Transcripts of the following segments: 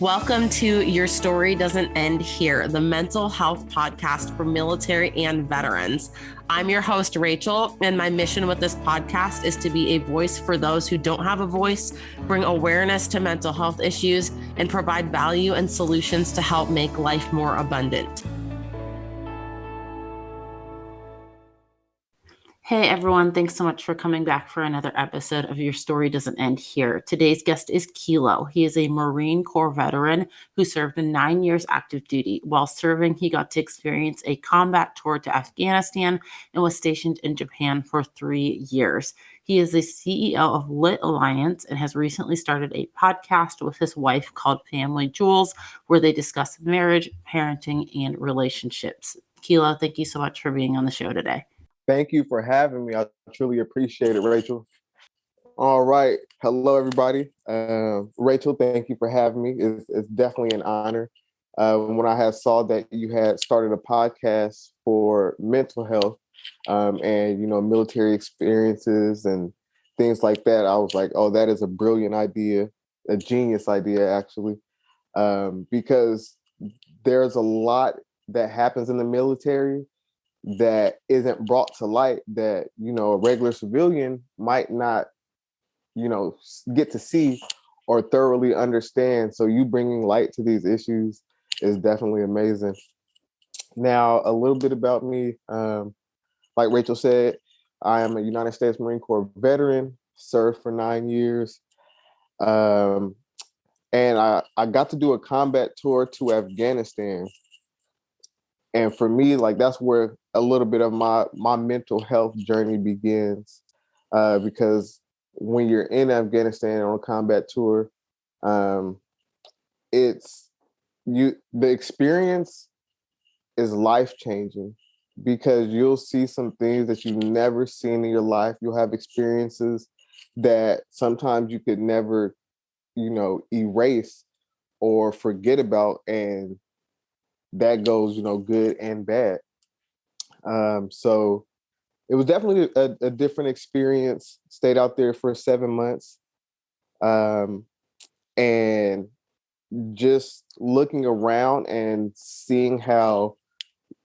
Welcome to Your Story Doesn't End Here, the mental health podcast for military and veterans. I'm your host, Rachel, and my mission with this podcast is to be a voice for those who don't have a voice, bring awareness to mental health issues, and provide value and solutions to help make life more abundant. Hey everyone, thanks so much for coming back for another episode of Your Story Doesn't End Here. Today's guest is Kilo. He is a Marine Corps veteran who served in 9 years active duty. While serving, he got to experience a combat tour to Afghanistan and was stationed in Japan for 3 years. He is the CEO of L.I.T Alliance and has recently started a podcast with his wife called Family Jewels, where they discuss marriage, parenting, and relationships. Kilo, thank you so much for being on the show today. Thank you for having me. I truly appreciate it, Rachel. All right. Hello, everybody. Rachel, thank you for having me. It's definitely an honor. When I had saw that you had started a podcast for mental health and, military experiences and things like that, I was like, oh, that is a brilliant idea, a genius idea, actually, because there's a lot that happens in the military that isn't brought to light that, a regular civilian might not, get to see or thoroughly understand. So you bringing light to these issues is definitely amazing. Now, a little bit about me. Like Rachel said, I am a United States Marine Corps veteran, served for 9 years. And I got to do a combat tour to Afghanistan. And for me, that's where a little bit of my mental health journey begins, because when you're in Afghanistan on a combat tour, the experience is life-changing because you'll see some things that you've never seen in your life. You'll have experiences that sometimes you could never, erase or forget about, and that goes, good and bad. So it was definitely a different experience. Stayed out there for 7 months. And just looking around and seeing how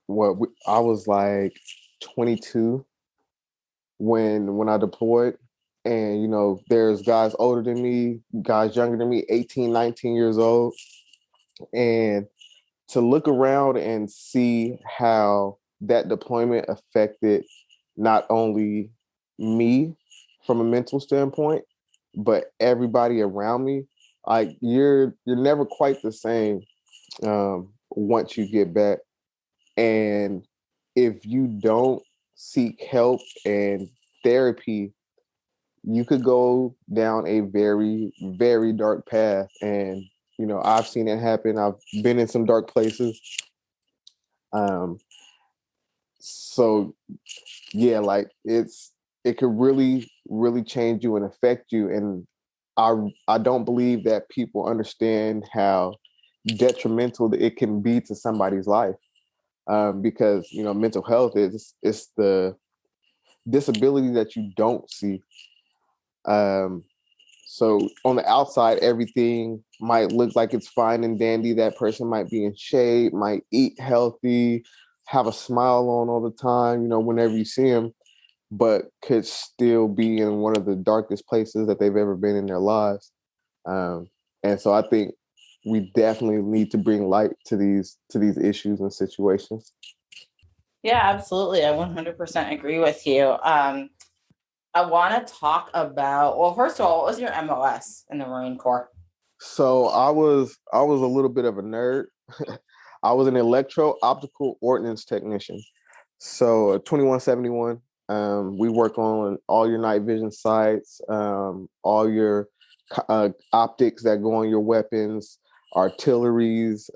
I was like 22 when I deployed. And, there's guys older than me, guys younger than me, 18, 19 years old. And to look around and see how that deployment affected not only me from a mental standpoint, but everybody around me. Like you're never quite the same once you get back. And if you don't seek help and therapy, you could go down a very, very dark path. And I've seen it happen. I've been in some dark places. So yeah, it could really, really change you and affect you. And I don't believe that people understand how detrimental it can be to somebody's life. Because, mental health it's the disability that you don't see. So on the outside, everything might look like it's fine and dandy. That person might be in shape, might eat healthy, have a smile on all the time, whenever you see them, but could still be in one of the darkest places that they've ever been in their lives. And so I think we definitely need to bring light to these issues and situations. Yeah, absolutely. I 100% agree with you. I want to talk about, well, first of all, what was your MOS in the Marine Corps? So I was a little bit of a nerd. I was an electro-optical ordnance technician. So 2171, we work on all your night vision sights, all your optics that go on your weapons, artilleries,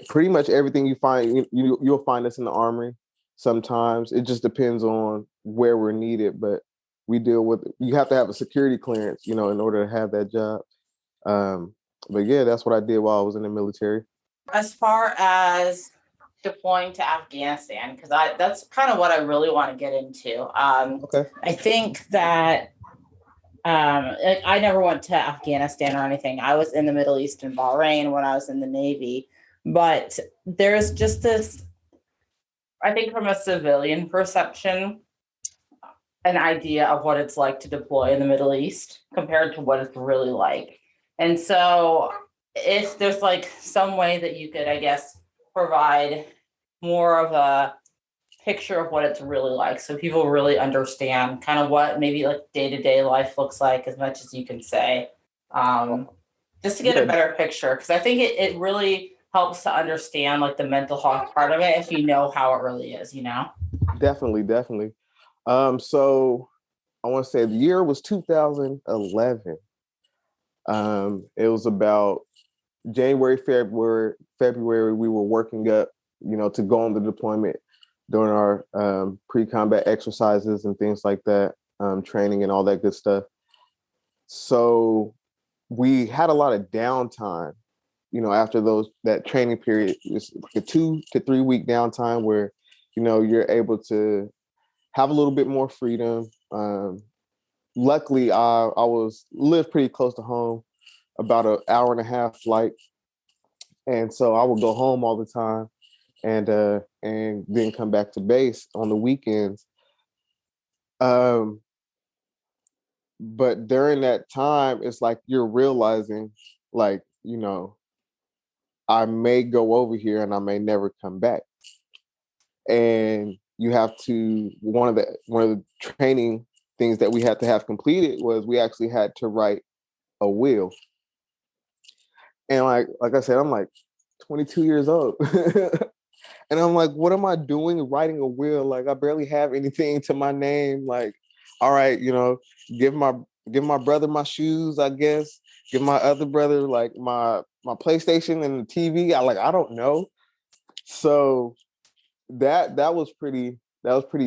pretty much everything you find, you'll find us in the Armory. Sometimes it just depends on where we're needed, but we deal with, you have to have a security clearance, in order to have that job. But yeah, that's what I did while I was in the military. As far as deploying to Afghanistan, because that's kind of what I really want to get into. Okay. I think that Like I never went to Afghanistan or anything. I was in the Middle East and Bahrain when I was in the Navy. But there's just this, I think from a civilian perception, an idea of what it's like to deploy in the Middle East compared to what it's really like. And so if there's like some way that you could, I guess, provide more of a picture of what it's really like so people really understand kind of what maybe like day-to-day life looks like as much as you can say, just to get a Yeah, better picture, because I think it really helps to understand like the mental health part of it if you know how it really is, you know. definitely, definitely. So I want to say the year was 2011. It was about January, February. We were working up, to go on the deployment during our pre-combat exercises and things like that, training and all that good stuff. So we had a lot of downtime, after that training period. It's like a 2 to 3 week downtime where, you're able to have a little bit more freedom. Luckily, I lived pretty close to home, about an hour and a half flight, and so I would go home all the time, and then come back to base on the weekends. Um, but during that time, it's like you're realizing, like, I may go over here and I may never come back. And you have to one of the training things that we had to have completed was we actually had to write a will. And like I said, I'm like 22 years old. And I'm like, what am I doing writing a will? Like, I barely have anything to my name. Like, all right, give my brother my shoes, I guess. Give my other brother like my PlayStation and the TV. I don't know. So that was pretty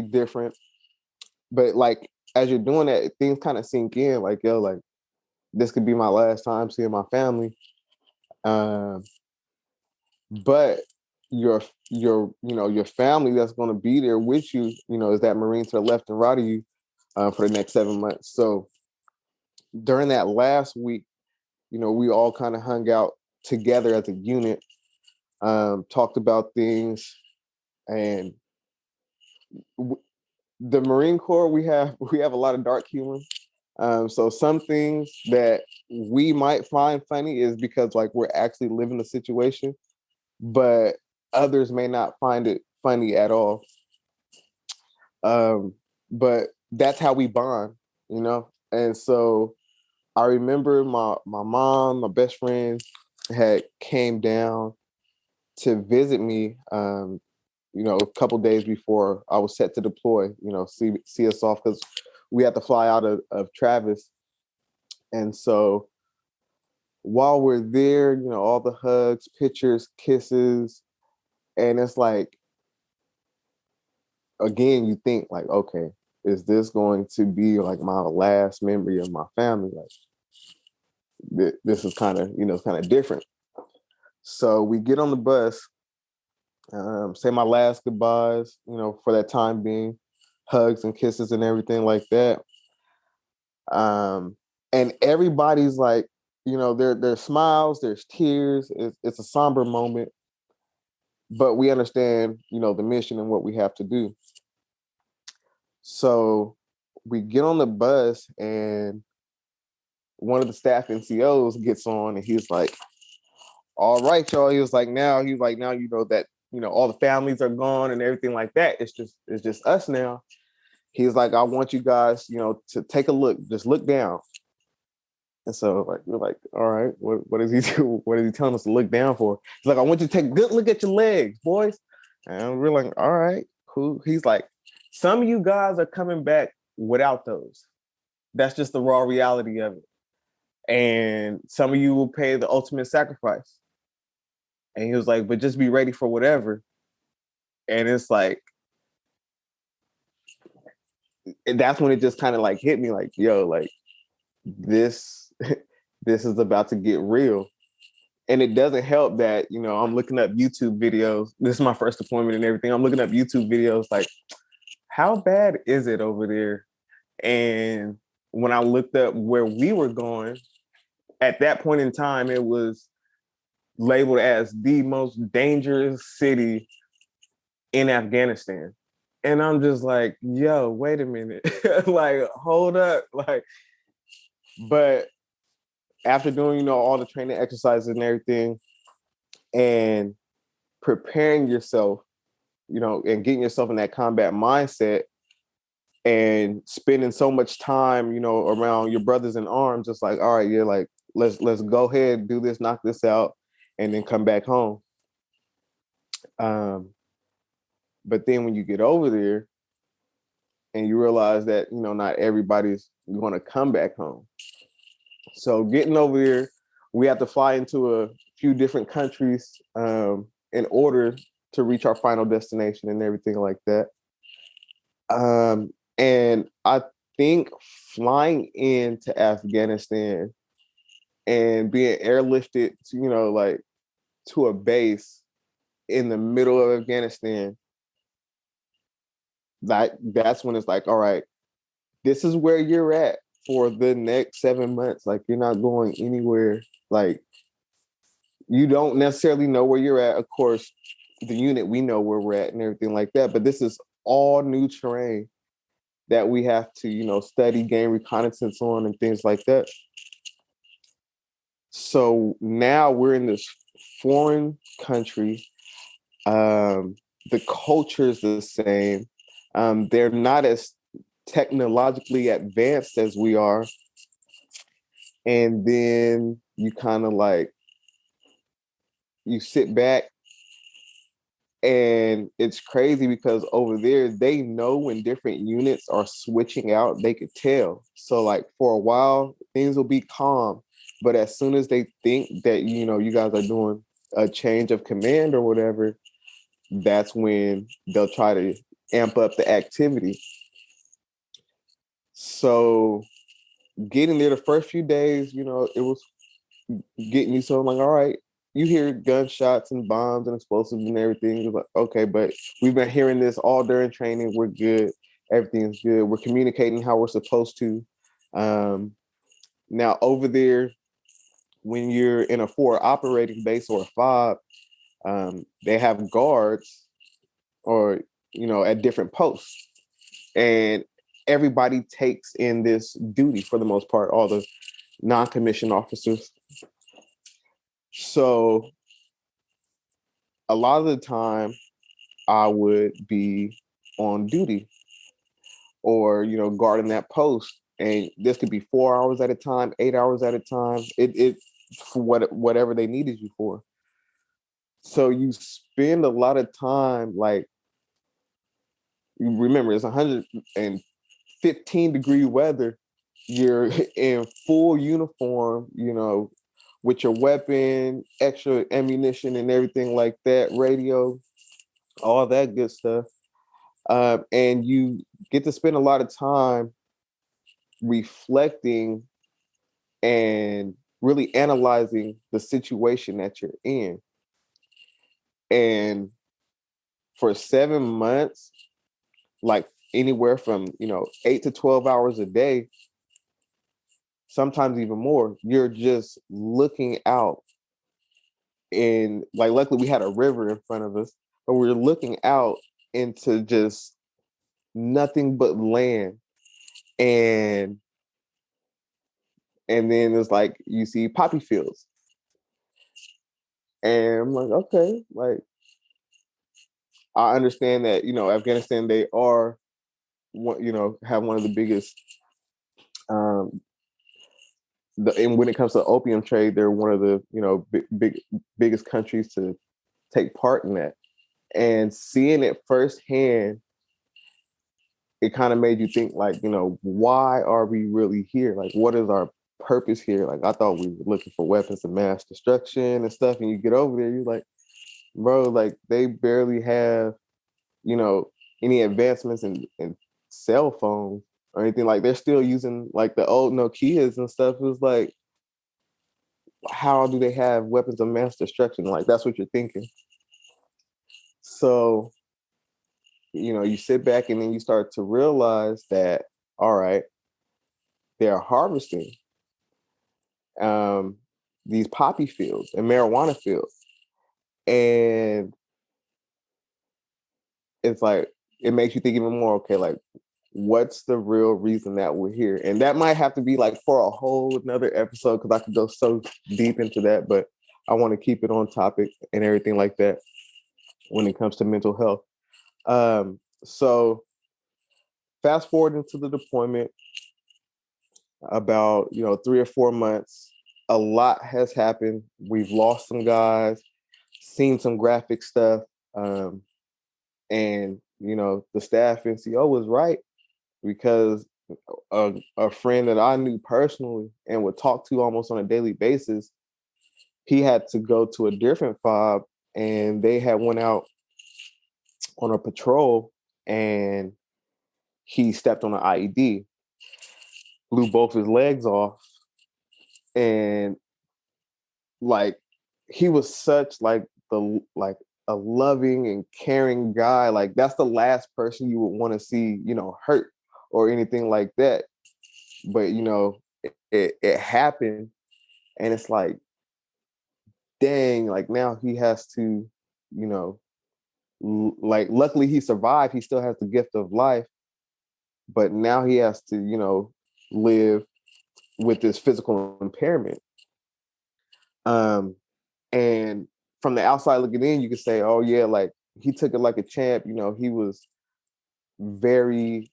different. But like as you're doing that, things kind of sink in. Like, yo, like this could be my last time seeing my family. Um, but your family that's going to be there with you, is that Marine to the left and right of you, for the next 7 months. So during that last week, we all kind of hung out together as a unit, talked about things, and the Marine Corps, we have a lot of dark humor. So some things that we might find funny is because like we're actually living the situation, but others may not find it funny at all. But that's how we bond, And so I remember my mom, my best friend, had came down to visit me, a couple days before I was set to deploy, see us off, because we had to fly out of Travis. And so while we're there, all the hugs, pictures, kisses, and it's like, again, you think like, okay, is this going to be like my last memory of my family? Like, this is kind of different. So we get on the bus, say my last goodbyes, for that time being, hugs and kisses and everything like that. And everybody's like, there's smiles, there's tears. It's a somber moment, but we understand, the mission and what we have to do. So we get on the bus, and one of the staff NCOs gets on, and he's like, all right, y'all. He was like, now that, all the families are gone and everything like that. It's just us now. He's like, I want you guys, to take a look, just look down. And so like, we're like, all right, what is he do? What is he telling us to look down for? He's like, I want you to take a good look at your legs, boys. And we're like, all right, cool. He's like, some of you guys are coming back without those. That's just the raw reality of it. And some of you will pay the ultimate sacrifice. And he was like, but just be ready for whatever. And it's like, and that's when it just kind of like hit me like, yo, like this is about to get real. And it doesn't help that, I'm looking up YouTube videos. This is my first deployment and everything. I'm looking up YouTube videos like, how bad is it over there? And when I looked up where we were going, at that point in time, it was labeled as the most dangerous city in Afghanistan. And I'm just like, yo, wait a minute. Like, hold up. Like, but after doing, all the training exercises and everything and preparing yourself, and getting yourself in that combat mindset and spending so much time, around your brothers in arms, it's like, all right, yeah, like, let's go ahead, do this, knock this out, and then come back home. But then when you get over there and you realize that, not everybody's going to come back home. So getting over there, we have to fly into a few different countries in order to reach our final destination and everything like that. And I think flying into Afghanistan and being airlifted to, like, to a base in the middle of Afghanistan, that's when it's like, all right, this is where you're at for the next 7 months. Like, you're not going anywhere. Like, you don't necessarily know where you're at. Of course, the unit, we know where we're at and everything like that, but this is all new terrain that we have to, study, gain reconnaissance on and things like that. So now we're in this foreign country. The culture is the same. They're not as technologically advanced as we are. And then you kind of like, you sit back, and it's crazy because over there, they know when different units are switching out, they could tell. So like for a while, things will be calm. But as soon as they think that, you guys are doing a change of command or whatever, that's when they'll try to amp up the activity. So getting there the first few days, it was getting you. So I'm like, all right, you hear gunshots and bombs and explosives and everything. You're like, okay, but we've been hearing this all during training. We're good. Everything's good. We're communicating how we're supposed to. Now over there, when you're in a forward operating base or a FOB, they have guards or, at different posts. And everybody takes in this duty for the most part, all the non-commissioned officers. So a lot of the time I would be on duty or, guarding that post. And this could be 4 hours at a time, 8 hours at a time. It for whatever they needed you for. So you spend a lot of time, like, you remember it's 115-degree weather. You're in full uniform, with your weapon, extra ammunition and everything like that, radio, all that good stuff. And you get to spend a lot of time reflecting and really analyzing the situation that you're in. And for 7 months, like anywhere from, 8 to 12 hours a day, sometimes even more, you're just looking out. And like, luckily we had a river in front of us, but we're looking out into just nothing but land. And then it's like you see poppy fields. And I'm like, okay, like, I understand that, Afghanistan, they are, have one of the biggest, and when it comes to opium trade, they're one of the, biggest countries to take part in that. And seeing it firsthand, it kind of made you think, like, why are we really here? Like, what is our purpose here? Like, I thought we were looking for weapons of mass destruction and stuff. And you get over there, you're like, bro, like, they barely have, any advancements in cell phones or anything. Like, they're still using like the old Nokias and stuff. It was like, how do they have weapons of mass destruction? Like, that's what you're thinking. So, you sit back and then you start to realize that, all right, they're harvesting these poppy fields and marijuana fields. And it's like, it makes you think even more, okay, like, what's the real reason that we're here? And that might have to be like for a whole another episode, because I could go so deep into that, but I want to keep it on topic and everything like that when it comes to mental health. So fast forward into the deployment, about 3 or 4 months, a lot has happened. We've lost some guys, seen some graphic stuff, and the staff NCO was right, because a friend that I knew personally and would talk to almost on a daily basis, he had to go to a different fob, and they had went out on a patrol, and he stepped on an IED, blew both his legs off, and like, he was such like a loving and caring guy. Like, that's the last person you would want to see, hurt or anything like that. But it happened, and it's like, dang, like, now he has to, like, luckily he survived. He still has the gift of life, but now he has to, live with this physical impairment. And from the outside looking in, you could say, oh yeah, like, he took it like a champ. He was very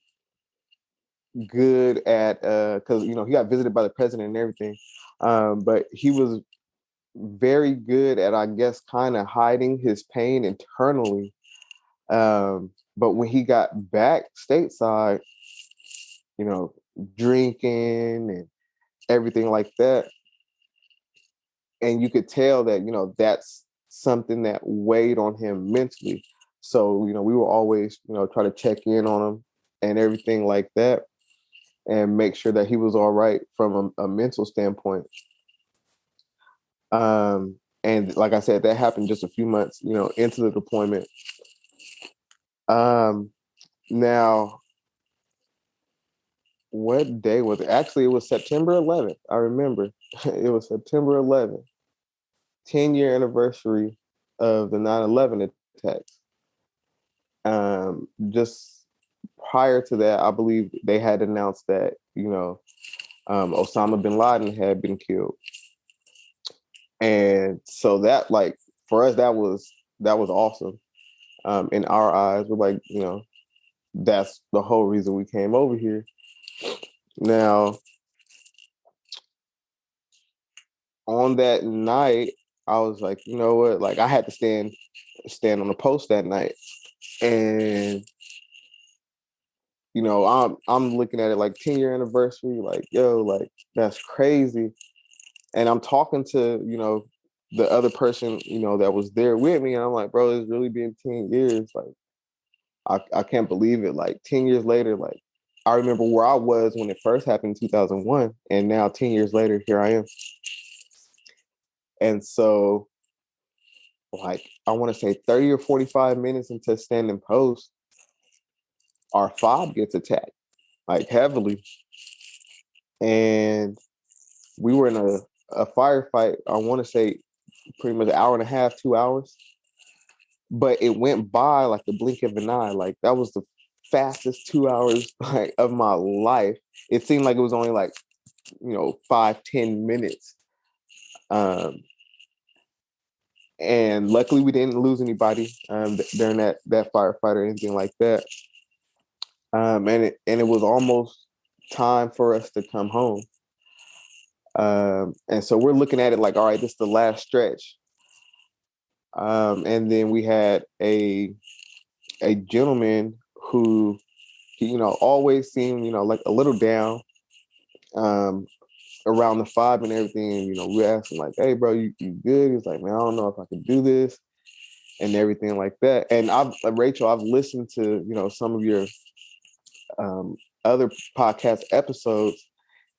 good at, because he got visited by the president and everything, but he was very good at, I guess, kind of hiding his pain internally. But when he got back stateside, drinking and everything like that, and you could tell that that's something that weighed on him mentally. So we will always try to check in on him and everything like that, and make sure that he was all right from a mental standpoint. And like I said, that happened just a few months into the deployment. Now, what day was it? Actually, it was September 11th. I remember. It was September 11th, 10-year anniversary of the 9/11 attacks. Just prior to that, I believe they had announced that Osama bin Laden had been killed, and so that, like, for us, that was awesome. In our eyes, we're like, that's the whole reason we came over here. Now, on that night, I was like, you know what? Like, I had to stand on the post that night, and I'm looking at it like 10-year anniversary, like, yo, like, that's crazy. And I'm talking to the other person that was there with me, and I'm like, bro, it's really been 10 years. Like, I can't believe it. Like, 10 years later, like, I remember where I was when it first happened in 2001, and now 10 years later, here I am. And so, like, I want to say 30 or 45 minutes into standing post, our fob gets attacked, like, heavily. And we were in a firefight, I want to say pretty much an hour and a half, 2 hours. But it went by like the blink of an eye. Like, that was the fastest 2 hours, like, of my life. It seemed like it was only like 5-10 minutes. And luckily we didn't lose anybody during that firefight or anything like that. And it was almost time for us to come home. And so we're looking at it like, all right, this is the last stretch. And then we had a gentleman who, he, always seemed, like, a little down around the fob and everything. And, we asked him, like, hey, bro, you good? He was like, man, I don't know if I can do this and everything like that. And Rachel, I've listened to, some of your other podcast episodes,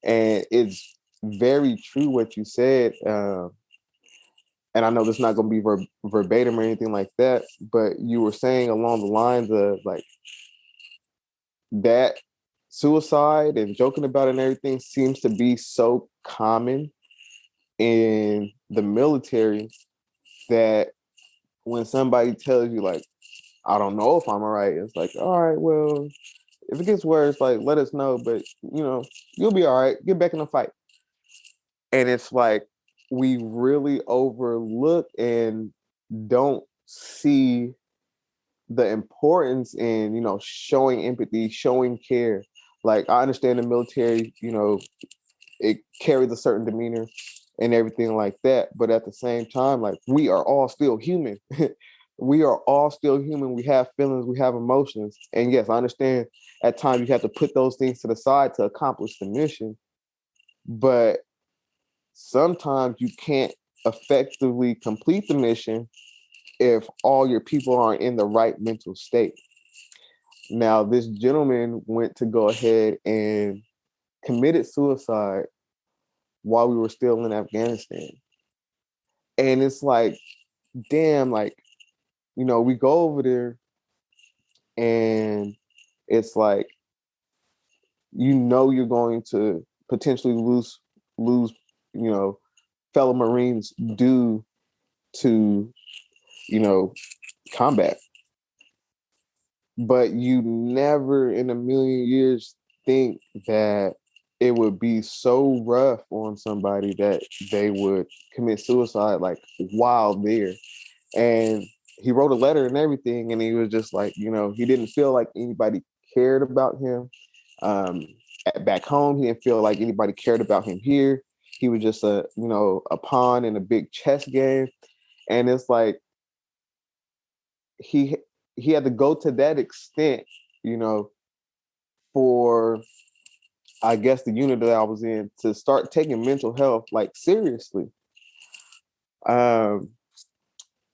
and it's very true what you said. And I know this is not going to be verbatim or anything like that, but you were saying along the lines of, like, that suicide and joking about it and everything seems to be so common in the military that when somebody tells you like, I don't know if I'm all right, it's like, all right, well, if it gets worse, like let us know, but you'll be all right. Get back in the fight. And it's like we really overlook and don't see the importance in, showing empathy, showing care. Like I understand the military, it carries a certain demeanor and everything like that. But at the same time, like we are all still human. We are all still human. We have feelings, we have emotions. And yes, I understand at times you have to put those things to the side to accomplish the mission. But sometimes you can't effectively complete the mission if all your people aren't in the right mental state. Now, this gentleman went to go ahead and committed suicide while we were still in Afghanistan. And it's like, damn, like, we go over there and it's like, you're going to potentially lose, fellow Marines due to, combat. But you never in a million years think that it would be so rough on somebody that they would commit suicide like while there. And he wrote a letter and everything, and he was just like, he didn't feel like anybody cared about him. Back home, he didn't feel like anybody cared about him here. He was just a pawn in a big chess game. And it's like he had to go to that extent, for I guess the unit that I was in to start taking mental health like seriously. And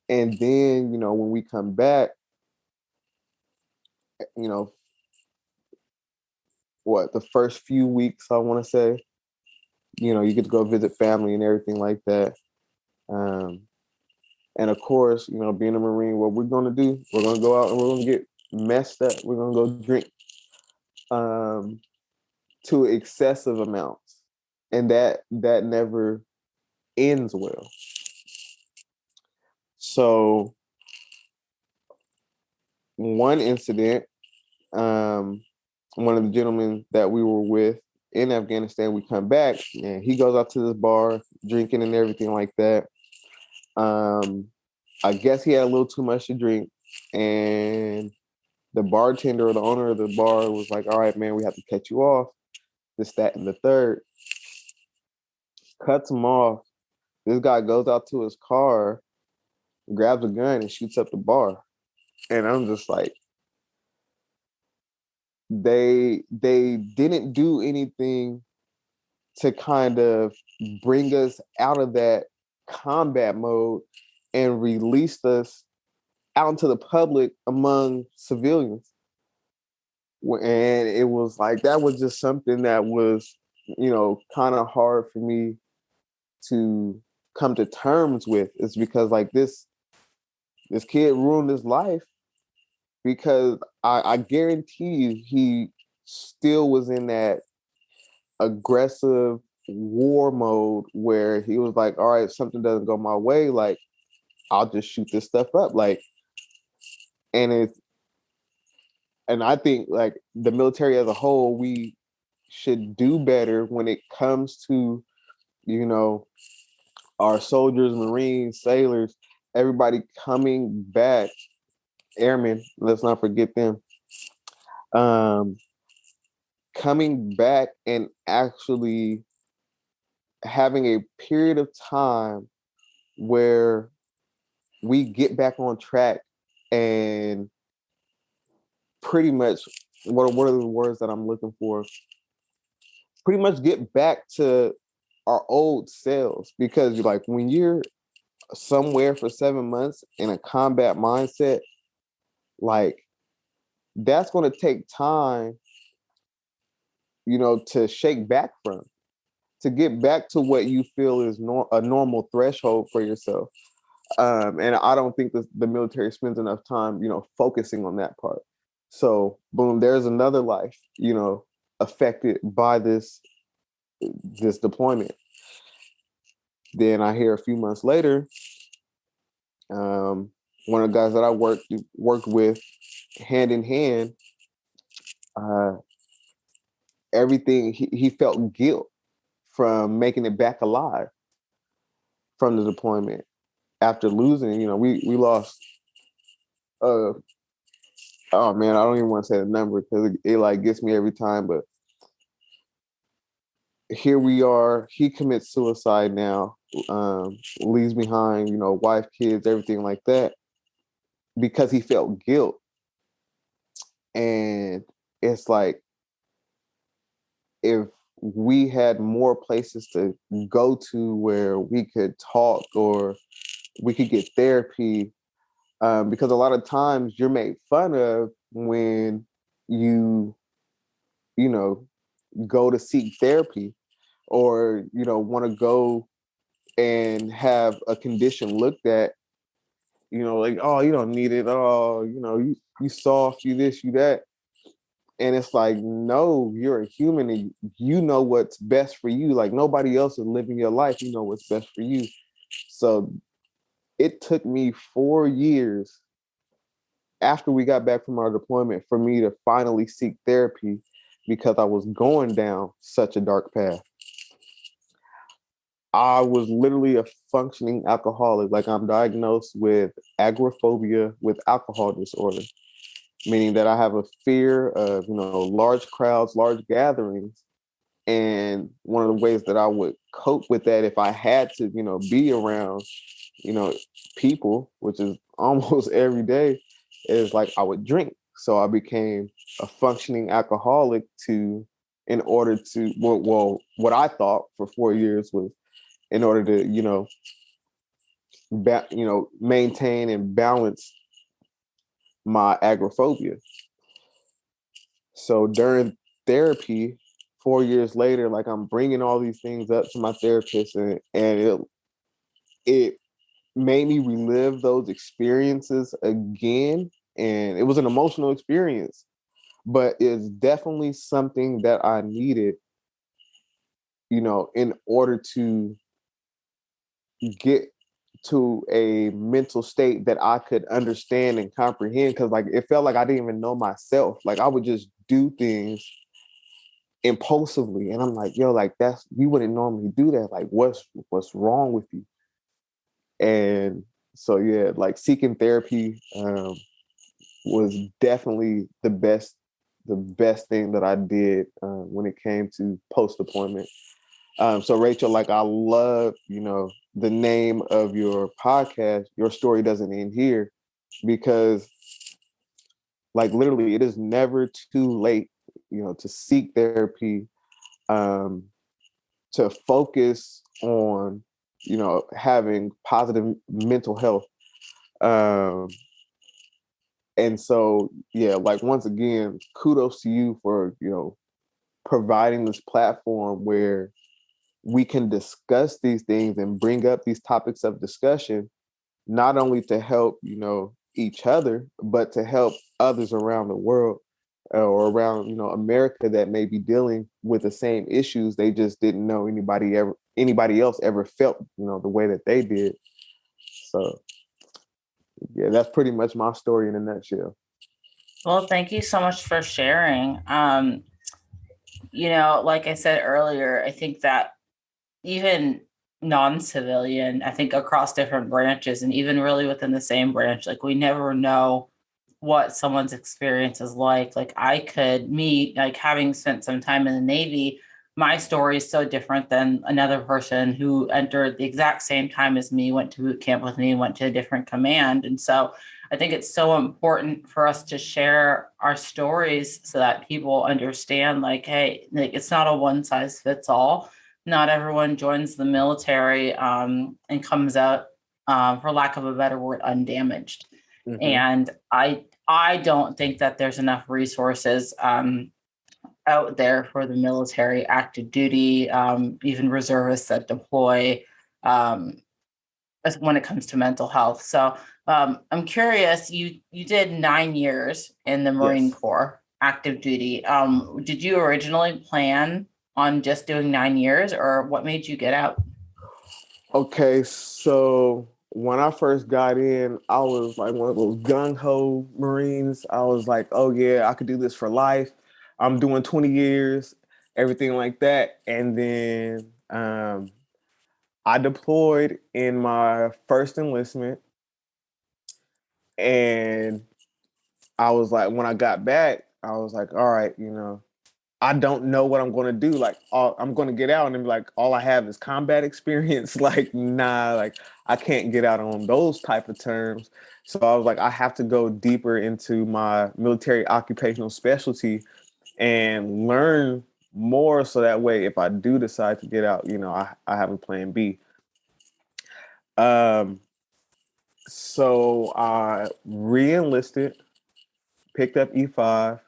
then, when we come back, the first few weeks, I want to say, you get to go visit family and everything like that. And of course, being a Marine, what we're going to do, we're going to go out and we're going to get messed up. We're going to go drink to excessive amounts. And that never ends well. So one incident, one of the gentlemen that we were with in Afghanistan, we come back and he goes out to this bar drinking and everything like that. I guess he had a little too much to drink, and the bartender or the owner of the bar was like, all right, man, we have to cut you off. This, that, and the third. Cuts him off. This guy goes out to his car, grabs a gun, and shoots up the bar. And I'm just like, they didn't do anything to kind of bring us out of that combat mode and released us out into the public among civilians. And it was like, that was just something that was, kind of hard for me to come to terms with. It's because like this kid ruined his life because I guarantee you he still was in that aggressive war mode where he was like, all right, if something doesn't go my way, like I'll just shoot this stuff up. Like, and I think like the military as a whole, we should do better when it comes to, our soldiers, Marines, sailors, everybody coming back, airmen, let's not forget them, coming back and actually having a period of time where we get back on track and pretty much, what are the words that I'm looking for? Pretty much get back to our old selves, because you're like, when you're somewhere for 7 months in a combat mindset, like that's going to take time, to shake back from, to get back to what you feel is a normal threshold for yourself. And I don't think the military spends enough time, focusing on that part. So boom, there's another life, affected by this deployment. Then I hear a few months later, one of the guys that I worked with hand in hand, everything he felt guilt from making it back alive from the deployment after losing. We lost. Oh man, I don't even want to say the number because it like gets me every time. But here we are. He commits suicide now. Leaves behind, wife, kids, everything like that, because he felt guilt. And it's like, if we had more places to go to where we could talk or we could get therapy, because a lot of times you're made fun of when you go to seek therapy, or want to go and have a condition looked at, like, oh, you don't need it, oh, you soft, you this, you that. And it's like, no, you're a human and you know what's best for you. Like, nobody else is living your life. You know what's best for you. So it took me 4 years after we got back from our deployment for me to finally seek therapy, because I was going down such a dark path. I was literally a functioning alcoholic. Like, I'm diagnosed with agoraphobia with alcohol disorder, meaning that I have a fear of, large crowds, large gatherings. And one of the ways that I would cope with that, if I had to, be around, people, which is almost every day, is like I would drink. So I became a functioning alcoholic in order to, what I thought for 4 years was in order to, maintain and balance my agoraphobia. So during therapy, 4 years later, like, I'm bringing all these things up to my therapist, and it made me relive those experiences again. And it was an emotional experience, but it's definitely something that I needed, in order to get to a mental state that I could understand and comprehend. Cause like, it felt like I didn't even know myself. Like, I would just do things impulsively. And I'm like, yo, like, you wouldn't normally do that. Like, what's wrong with you? And so, yeah, like, seeking therapy was definitely the best thing that I did when it came to post-deployment. So Rachel, like, I love, the name of your podcast, Your Story Doesn't End Here, because, like, literally, it is never too late, to seek therapy, to focus on, having positive mental health. And so, yeah, like, once again, kudos to you for, providing this platform where we can discuss these things and bring up these topics of discussion, not only to help, each other, but to help others around the world, or around, America, that may be dealing with the same issues. They just didn't know anybody else ever felt, the way that they did. So, yeah, that's pretty much my story in a nutshell. Well, thank you so much for sharing. Like I said earlier, I think that even non-civilian, I think across different branches, and even really within the same branch, like, we never know what someone's experience is like. Like, like, having spent some time in the Navy, my story is so different than another person who entered the exact same time as me, went to boot camp with me, went to a different command. And so I think it's so important for us to share our stories so that people understand, like, hey, like, it's not a one size fits all. Not everyone joins the military and comes out, for lack of a better word, undamaged. Mm-hmm. And I don't think that there's enough resources out there for the military, active duty, even reservists that deploy, when it comes to mental health. So I'm curious, you did 9 years in the Marine Corps. active duty. Did you originally plan on just doing 9 years, or what made you get out? Okay, so when I first got in, I was like one of those gung-ho Marines. I was like, oh yeah, I could do this for life. I'm doing 20 years, everything like that. And then I deployed in my first enlistment. And I was like, when I got back, I was like, all right, I don't know what I'm going to do. Like, I'm going to get out and be like, all I have is combat experience. Like, nah, like I can't get out on those type of terms. So I was like, I have to go deeper into my military occupational specialty and learn more. So that way, if I do decide to get out, I have a plan B. Um, so I re-enlisted, picked up E5.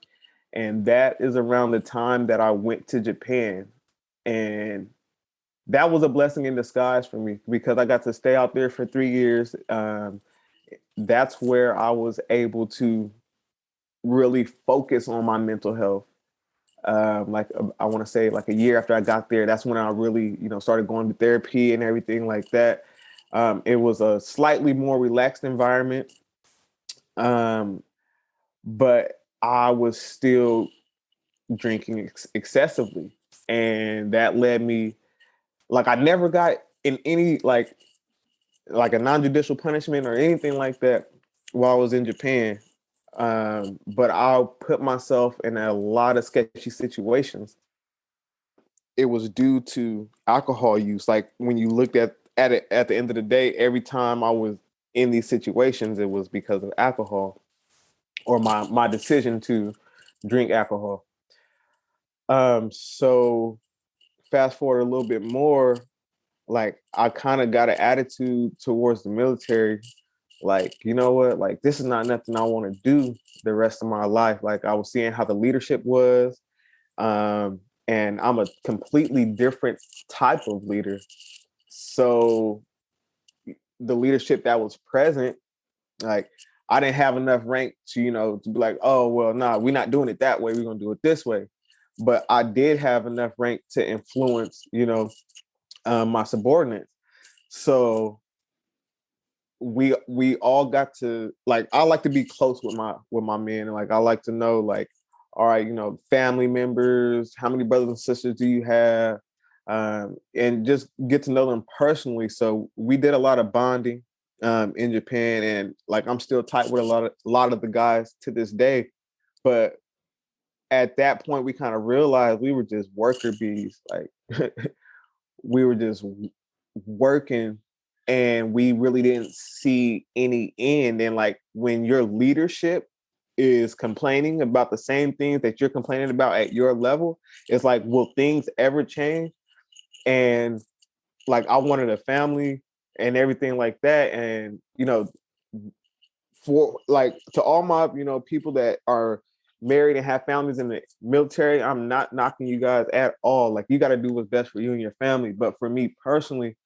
And that is around the time that I went to Japan. And that was a blessing in disguise for me because I got to stay out there for 3 years. That's where I was able to really focus on my mental health. I want to say like a year after I got there, that's when I really, started going to therapy and everything like that. It was a slightly more relaxed environment. But I was still drinking excessively, and that led me, like, I never got in any like a non-judicial punishment or anything like that while I was in Japan, but I put myself in a lot of sketchy situations. It was due to alcohol use. Like, when you looked at it at the end of the day, every time I was in these situations, it was because of alcohol or my decision to drink alcohol. So fast forward a little bit more, like I kind of got an attitude towards the military. Like, you know what? Like, this is not nothing I want to do the rest of my life. Like, I was seeing how the leadership was. And I'm a completely different type of leader. So the leadership that was present, like, I didn't have enough rank to, to be like, oh, well, nah, we're not doing it that way. We're going to do it this way. But I did have enough rank to influence, my subordinates. So we all got to, like, I like to be close with my men, and like I like to know, like, all right, family members, how many brothers and sisters do you have, and just get to know them personally. So we did a lot of bonding in Japan, and like I'm still tight with a lot of the guys to this day. But at that point, we kind of realized we were just worker bees. Like we were just working, and we really didn't see any end. And like, when your leadership is complaining about the same things that you're complaining about at your level, it's like, will things ever change? And like, I wanted a family and everything like that. And, for like, to all my, people that are married and have families in the military, I'm not knocking you guys at all. Like, you got to do what's best for you and your family. But for me personally,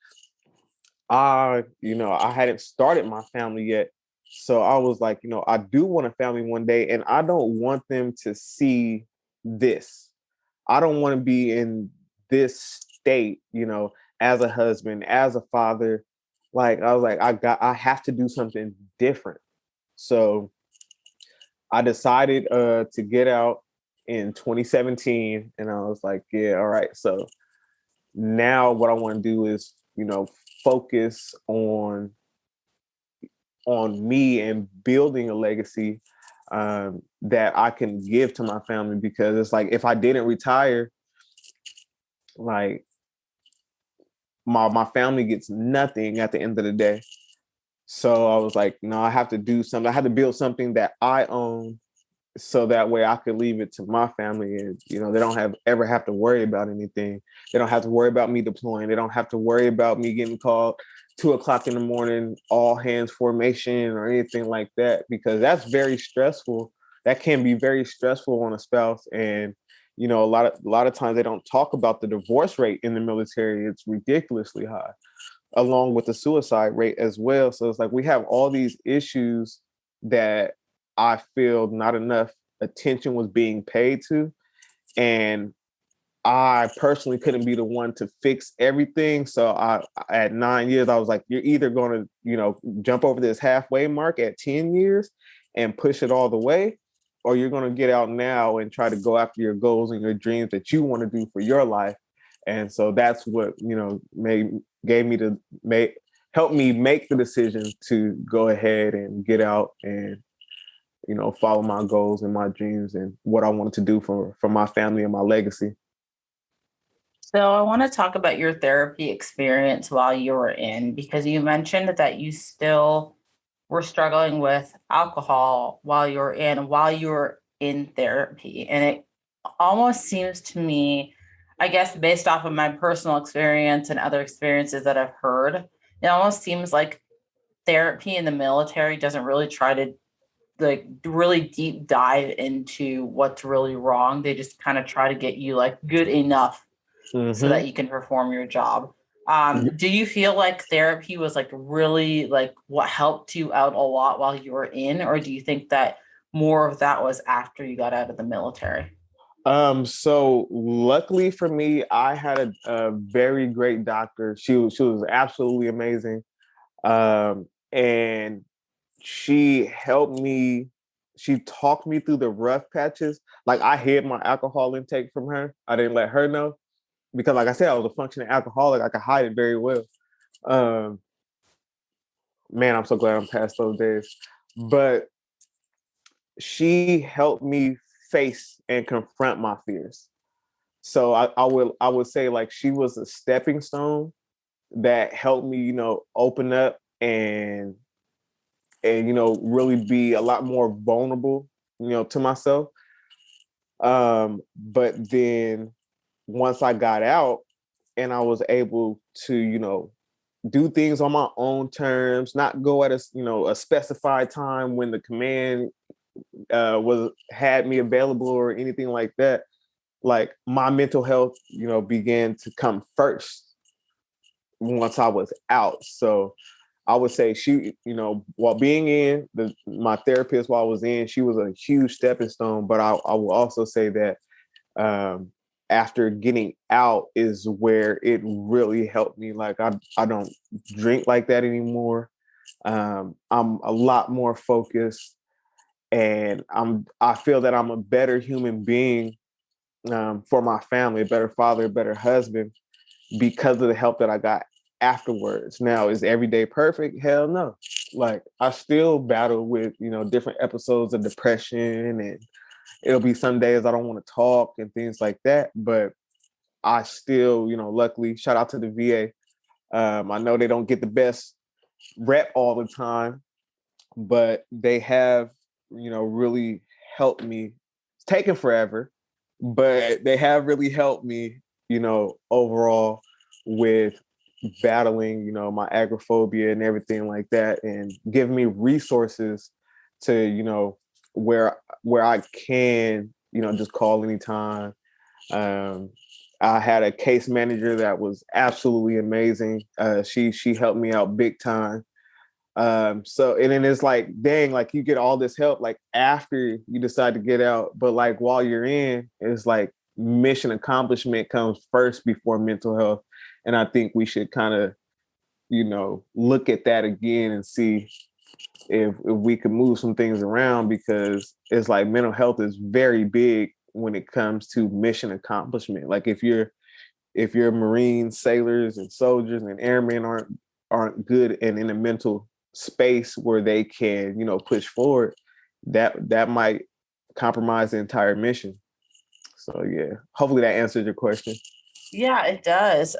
I hadn't started my family yet. So I was like, I do want a family one day, and I don't want them to see this. I don't want to be in this state, as a husband, as a father. Like, I was like, I have to do something different. So I decided to get out in 2017, and I was like, yeah, all right. So now what I want to do is, focus on me and building a legacy that I can give to my family, because it's like, if I didn't retire, like my family gets nothing at the end of the day. So I was like, no, I have to do something. I have to build something that I own, so that way I could leave it to my family, and they don't ever have to worry about anything. They don't have to worry about me deploying. They don't have to worry about me getting called 2:00 in the morning, all hands formation, or anything like that, because that's very stressful. That can be very stressful on a spouse. And a lot of times they don't talk about the divorce rate in the military. It's ridiculously high, along with the suicide rate as well. So it's like, we have all these issues that I feel not enough attention was being paid to. And I personally couldn't be the one to fix everything. So at 9 years, I was like, you're either going to, jump over this halfway mark at 10 years and push it all the way, or you're going to get out now and try to go after your goals and your dreams that you want to do for your life. And so that's what, helped me make the decision to go ahead and get out and, follow my goals and my dreams and what I wanted to do for my family and my legacy. So I want to talk about your therapy experience while you were in, because you mentioned that you still were struggling with alcohol while you were in therapy. And it almost seems to me, I guess, based off of my personal experience and other experiences that I've heard, it almost seems like therapy in the military doesn't really try to really deep dive into what's really wrong. They just kind of try to get you good enough so that you can perform your job. Do you feel like therapy was really what helped you out a lot while you were in, or do you think that more of that was after you got out of the military? So luckily for me, I had a very great doctor. She was absolutely amazing. And she helped me. She talked me through the rough patches. Like, I hid my alcohol intake from her. I didn't let her know because, like I said, I was a functioning alcoholic. I could hide it very well. Man, I'm so glad I'm past those days. But she helped me face and confront my fears. So I would say she was a stepping stone that helped me, open up and really be a lot more vulnerable, to myself. But then once I got out and I was able to, do things on my own terms, not go at a specified time when the command had me available or anything like that. Like, my mental health, began to come first once I was out. So I would say she, while being in my therapist while I was in, she was a huge stepping stone. But I will also say that after getting out is where it really helped me. Like, I don't drink like that anymore. I'm a lot more focused, and I feel that I'm a better human being for my family, a better father, a better husband, because of the help that I got afterwards. Now, is every day perfect? Hell no. Like, I still battle with, different episodes of depression, and it'll be some days I don't want to talk and things like that. But I still, luckily, shout out to the VA. I know they don't get the best rep all the time, but they have, really helped me. It's taken forever, but they have really helped me, overall with battling, my agoraphobia and everything like that, and giving me resources to, where I can, just call anytime. I had a case manager that was absolutely amazing. She helped me out big time. So, and then it's like, dang, like, you get all this help after you decide to get out, but while you're in, it's like mission accomplishment comes first before mental health. And I think we should kind of, look at that again and see if we could move some things around, because it's like mental health is very big when it comes to mission accomplishment. Like, if your Marines, sailors, and soldiers and airmen aren't good and in a mental space where they can, push forward, that might compromise the entire mission. So yeah, hopefully that answered your question. Yeah, it does.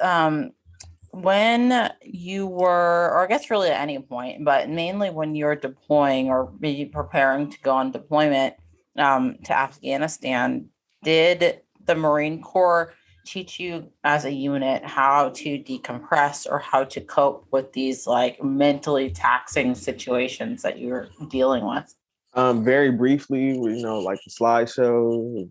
When you were, or I guess really at any point, but mainly when you're deploying or maybe preparing to go on deployment to Afghanistan, did the Marine Corps teach you as a unit how to decompress or how to cope with these mentally taxing situations that you're dealing with? Very briefly, like the slideshow,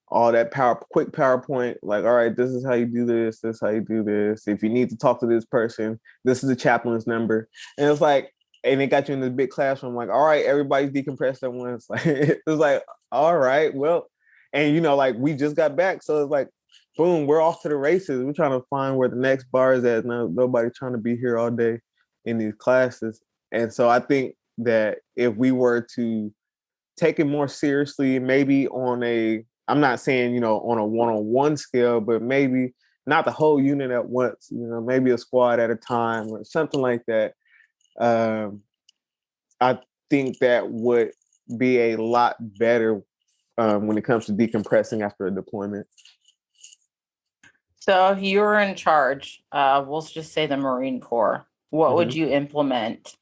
all that quick PowerPoint, all right, this is how you do this. This is how you do this. If you need to talk to this person, this is the chaplain's number. And it's like, and they got you in this big classroom, like, all right, everybody's decompressed at once. Like, it was like, all right, well, and like we just got back. So it's like, boom, we're off to the races. We're trying to find where the next bar is at. Nobody trying to be here all day in these classes. And so I think that if we were to take it more seriously, maybe I'm not saying, on a one-on-one scale, but maybe not the whole unit at once, maybe a squad at a time or something like that. I think that would be a lot better when it comes to decompressing after a deployment. So if you were in charge, we'll just say the Marine Corps, what would you implement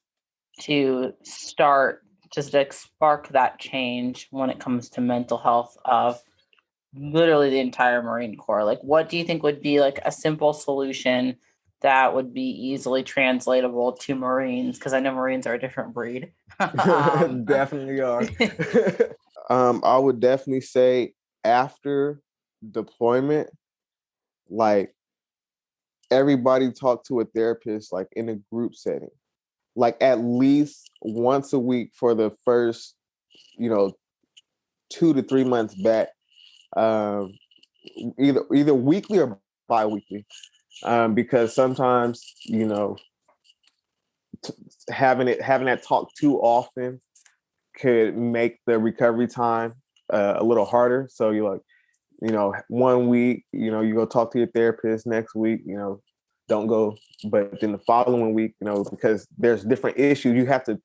to start just like spark that change when it comes to mental health of literally the entire Marine Corps? Like, what do you think would be like a simple solution that would be easily translatable to Marines? Because I know Marines are a different breed. Definitely are. I would definitely say after deployment, like everybody talk to a therapist, like in a group setting, like at least once a week for the first, 2 to 3 months back, either weekly or bi-weekly, because sometimes, having that talk too often could make the recovery time a little harder. So you're like, 1 week, you go talk to your therapist. Next week, don't go. But then the following week, because there's different issues, you have to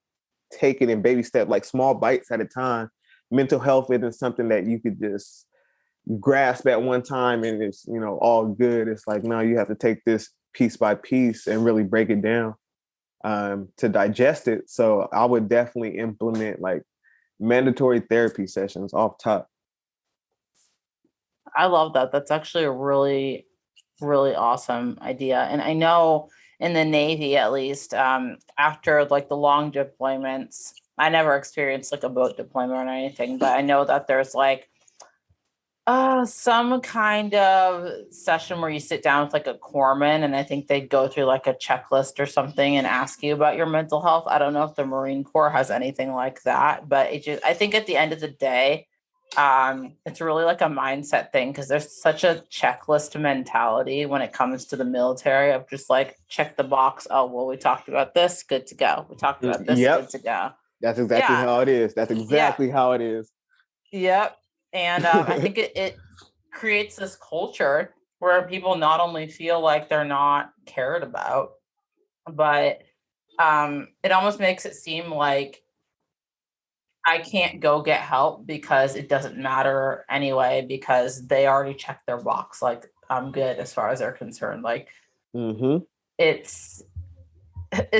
take it in baby steps, like small bites at a time. Mental health isn't something that you could just grasp at one time and it's, all good. It's like, no, you have to take this piece by piece and really break it down to digest it. So I would definitely implement like mandatory therapy sessions off top. I love that. That's actually a really, really awesome idea. And I know in the Navy, at least, after like the long deployments, I never experienced like a boat deployment or anything, but I know that there's like some kind of session where you sit down with like a corpsman, and I think they go through like a checklist or something and ask you about your mental health. I don't know if the Marine Corps has anything like that, but I think at the end of the day, it's really like a mindset thing, because there's such a checklist mentality when it comes to the military of just like check the box. Oh, well, we talked about this, good to go. We talked about this, good to go. That's exactly how it is. That's exactly how it is. Yep. And I think it creates this culture where people not only feel like they're not cared about, but it almost makes it seem like I can't go get help because it doesn't matter anyway, because they already checked their box. Like, I'm good as far as they're concerned. Like, it's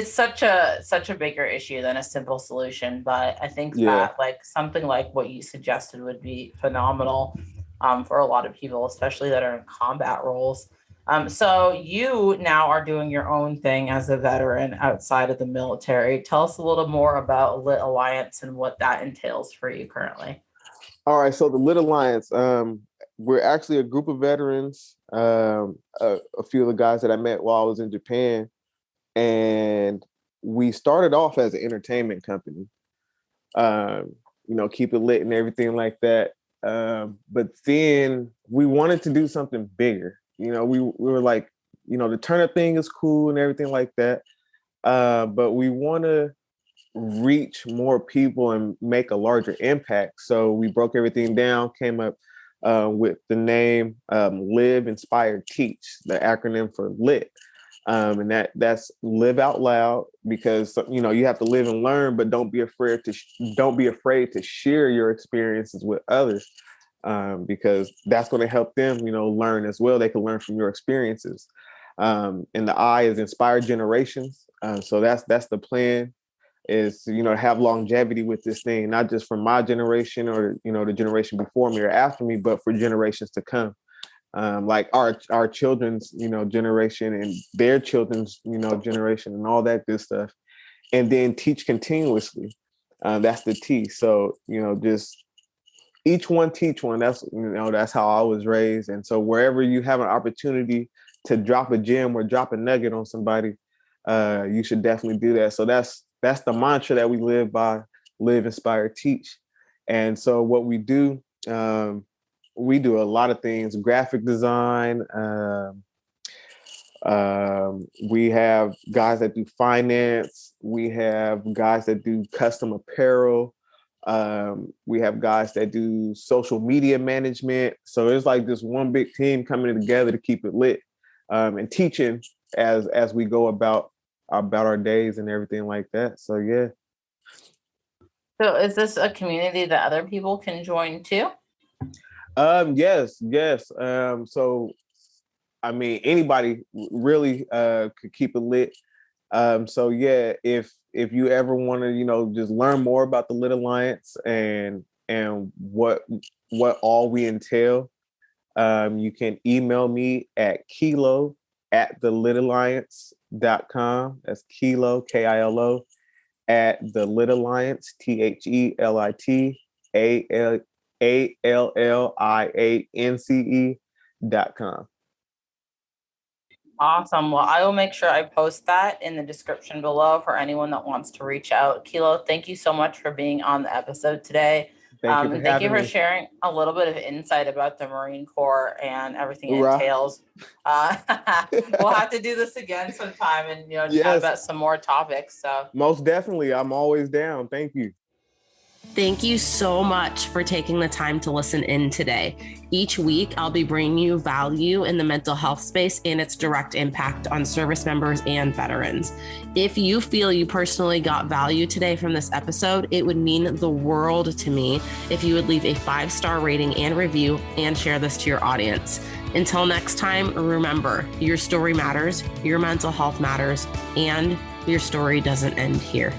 such a bigger issue than a simple solution. But I think that like something like what you suggested would be phenomenal for a lot of people, especially that are in combat roles. So you now are doing your own thing as a veteran outside of the military. Tell us a little more about Lit Alliance and what that entails for you currently. All right, so the Lit Alliance, we're actually a group of veterans, a few of the guys that I met while I was in Japan, and we started off as an entertainment company, keep it lit and everything like that. But then we wanted to do something bigger. We were like, the Turner thing is cool and everything like that. But we want to reach more people and make a larger impact. So we broke everything down, came up with the name Live, Inspire, Teach, the acronym for LIT. And that's live out loud, because you have to live and learn, but don't be afraid to share your experiences with others, because that's going to help them learn as well. They can learn from your experiences. And the I is inspire generations. So that's the plan, is to have longevity with this thing, not just from my generation or the generation before me or after me, but for generations to come. Like our children's generation and their children's generation and all that good stuff, and then teach continuously. That's the T. So just each one teach one. That's how I was raised. And so wherever you have an opportunity to drop a gem or drop a nugget on somebody, you should definitely do that. So that's that's the mantra that we live by: live, inspire, teach. And so what we do a lot of things: graphic design. We have guys that do finance. We have guys that do custom apparel. We have guys that do social media management. So it's like this one big team coming together to keep it lit, and teaching as we go about our days and everything like that. So yeah. So is this a community that other people can join too? Yes. So I mean, anybody really could keep it lit. So yeah, if you ever want to, just learn more about the Lit Alliance and what all we entail, you can email me at kilo@thelitalliance.com. That's kilo, KILO, at the Lit Alliance, TheLitalliance.com. Awesome. Well, I will make sure I post that in the description below for anyone that wants to reach out. Kilo, thank you so much for being on the episode today. Thank you for sharing a little bit of insight about the Marine Corps and everything it entails. We'll have to do this again sometime and chat about some more topics. So most definitely, I'm always down. Thank you. Thank you so much for taking the time to listen in today. Each week, I'll be bringing you value in the mental health space and its direct impact on service members and veterans. If you feel you personally got value today from this episode, it would mean the world to me if you would leave a 5-star rating and review and share this to your audience. Until next time, remember, your story matters, your mental health matters, and your story doesn't end here.